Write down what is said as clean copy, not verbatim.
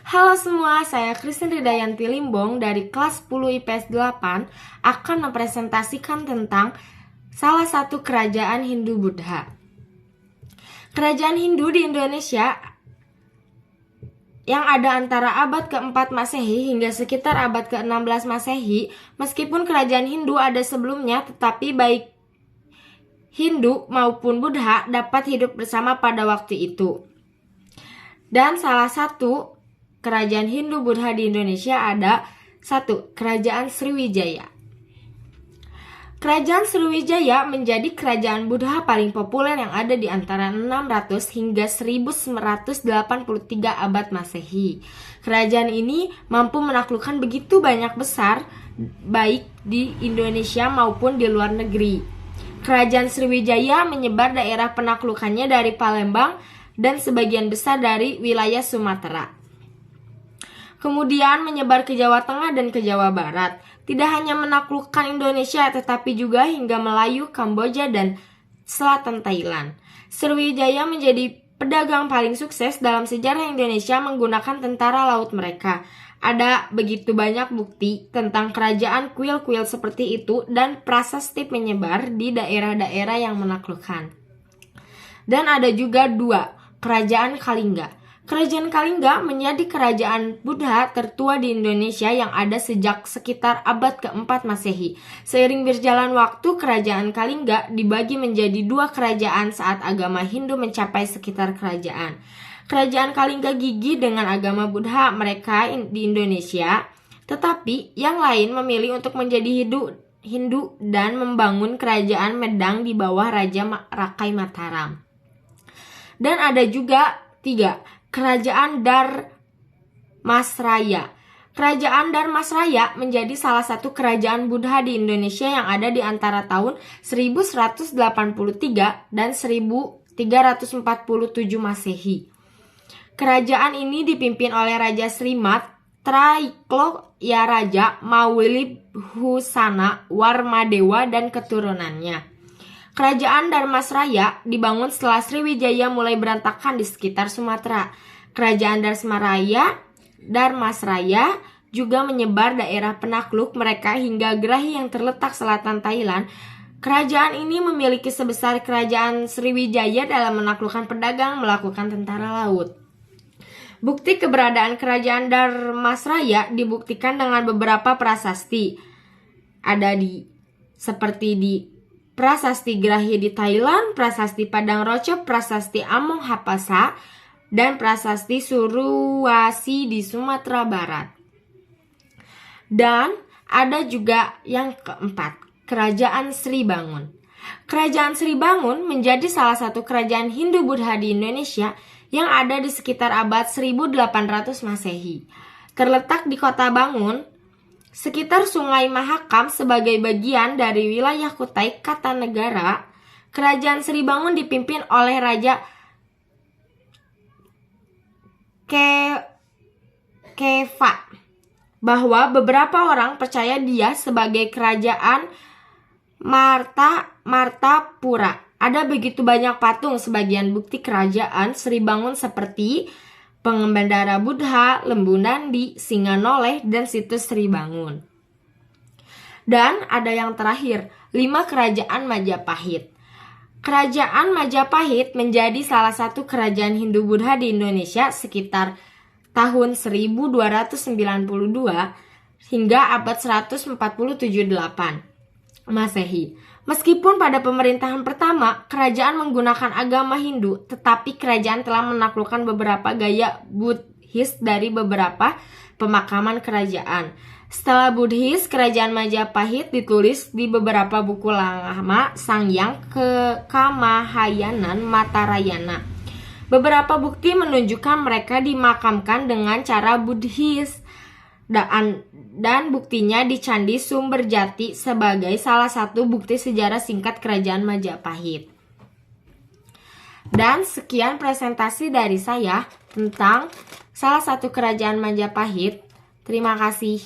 Halo semua, saya Christine Ridayanti Limbong dari kelas 10 IPS 8 akan mempresentasikan tentang salah satu kerajaan Hindu Buddha. Kerajaan Hindu di Indonesia yang ada antara abad ke-4 Masehi hingga sekitar abad ke-16 Masehi, meskipun kerajaan Hindu ada sebelumnya, tetapi baik Hindu maupun Buddha dapat hidup bersama pada waktu itu. Dan salah satu kerajaan Hindu Buddha di Indonesia ada 1. Kerajaan Sriwijaya. Kerajaan Sriwijaya menjadi kerajaan Buddha paling populer yang ada di antara 600 hingga 1183 abad Masehi. Kerajaan ini mampu menaklukkan begitu banyak besar baik di Indonesia maupun di luar negeri. Kerajaan Sriwijaya menyebar daerah penaklukannya dari Palembang dan sebagian besar dari wilayah Sumatera. Kemudian menyebar ke Jawa Tengah dan ke Jawa Barat. Tidak hanya menaklukkan Indonesia, tetapi juga hingga Melayu, Kamboja, dan selatan Thailand. Sriwijaya menjadi pedagang paling sukses dalam sejarah Indonesia menggunakan tentara laut mereka. Ada begitu banyak bukti tentang kerajaan kuil-kuil seperti itu dan prasasti menyebar di daerah-daerah yang menaklukkan. Dan ada juga 2, Kerajaan Kalingga. Kerajaan Kalingga menjadi kerajaan Buddha tertua di Indonesia yang ada sejak sekitar abad ke-4 Masehi. Seiring berjalan waktu, kerajaan Kalingga dibagi menjadi 2 kerajaan saat agama Hindu mencapai sekitar kerajaan. Kerajaan Kalingga gigih dengan agama Buddha mereka di Indonesia, tetapi yang lain memilih untuk menjadi Hindu dan membangun kerajaan Medang di bawah Raja Rakai Mataram. Dan ada juga 3. Kerajaan Dharmasraya. Kerajaan Dharmasraya menjadi salah satu kerajaan Buddha di Indonesia yang ada di antara tahun 1183 dan 1347 Masehi. Kerajaan ini dipimpin oleh Raja Srimat Trailokyaraja Mawilibhusana Warmadewa dan keturunannya. Kerajaan Dharmasraya dibangun setelah Sriwijaya mulai berantakan di sekitar Sumatera. Kerajaan Dharmasraya juga menyebar daerah penakluk mereka hingga Grahi yang terletak selatan Thailand. Kerajaan ini memiliki sebesar kerajaan Sriwijaya dalam menaklukkan pedagang melakukan tentara laut. Bukti keberadaan kerajaan Dharmasraya dibuktikan dengan beberapa prasasti. Ada seperti di Prasasti Grahi di Thailand, Prasasti Padang Roco, Prasasti Among Hapasa, dan Prasasti Suruwasi di Sumatera Barat. Dan ada juga yang keempat, Kerajaan Sri Bangun. Kerajaan Sri Bangun menjadi salah satu kerajaan Hindu Buddha di Indonesia yang ada di sekitar abad 1800 Masehi. Terletak di kota Bangun, sekitar Sungai Mahakam sebagai bagian dari wilayah Kutai Kartanegara. Kerajaan Sri Bangun dipimpin oleh Raja Keva, bahwa beberapa orang percaya dia sebagai kerajaan Martapura. Ada begitu banyak patung sebagian bukti kerajaan Sri Bangun seperti Pengembandara Buddha, Lembu Nandi, Singa Noleh, dan situs Sri Bangun. Dan ada yang terakhir, 5 Kerajaan Majapahit. Kerajaan Majapahit menjadi salah satu kerajaan Hindu Buddha di Indonesia sekitar tahun 1292 hingga abad 147-8 Masehi. Meskipun pada pemerintahan pertama, kerajaan menggunakan agama Hindu, tetapi kerajaan telah menaklukkan beberapa gaya Buddhis dari beberapa pemakaman kerajaan. Setelah Buddhis, kerajaan Majapahit ditulis di beberapa buku lama Sangyang Kekamahayanan Matarayana. Beberapa bukti menunjukkan mereka dimakamkan dengan cara Buddhis. Dan buktinya di Candi Sumberjati sebagai salah satu bukti sejarah singkat kerajaan Majapahit. Dan sekian presentasi dari saya tentang salah satu kerajaan Majapahit. Terima kasih.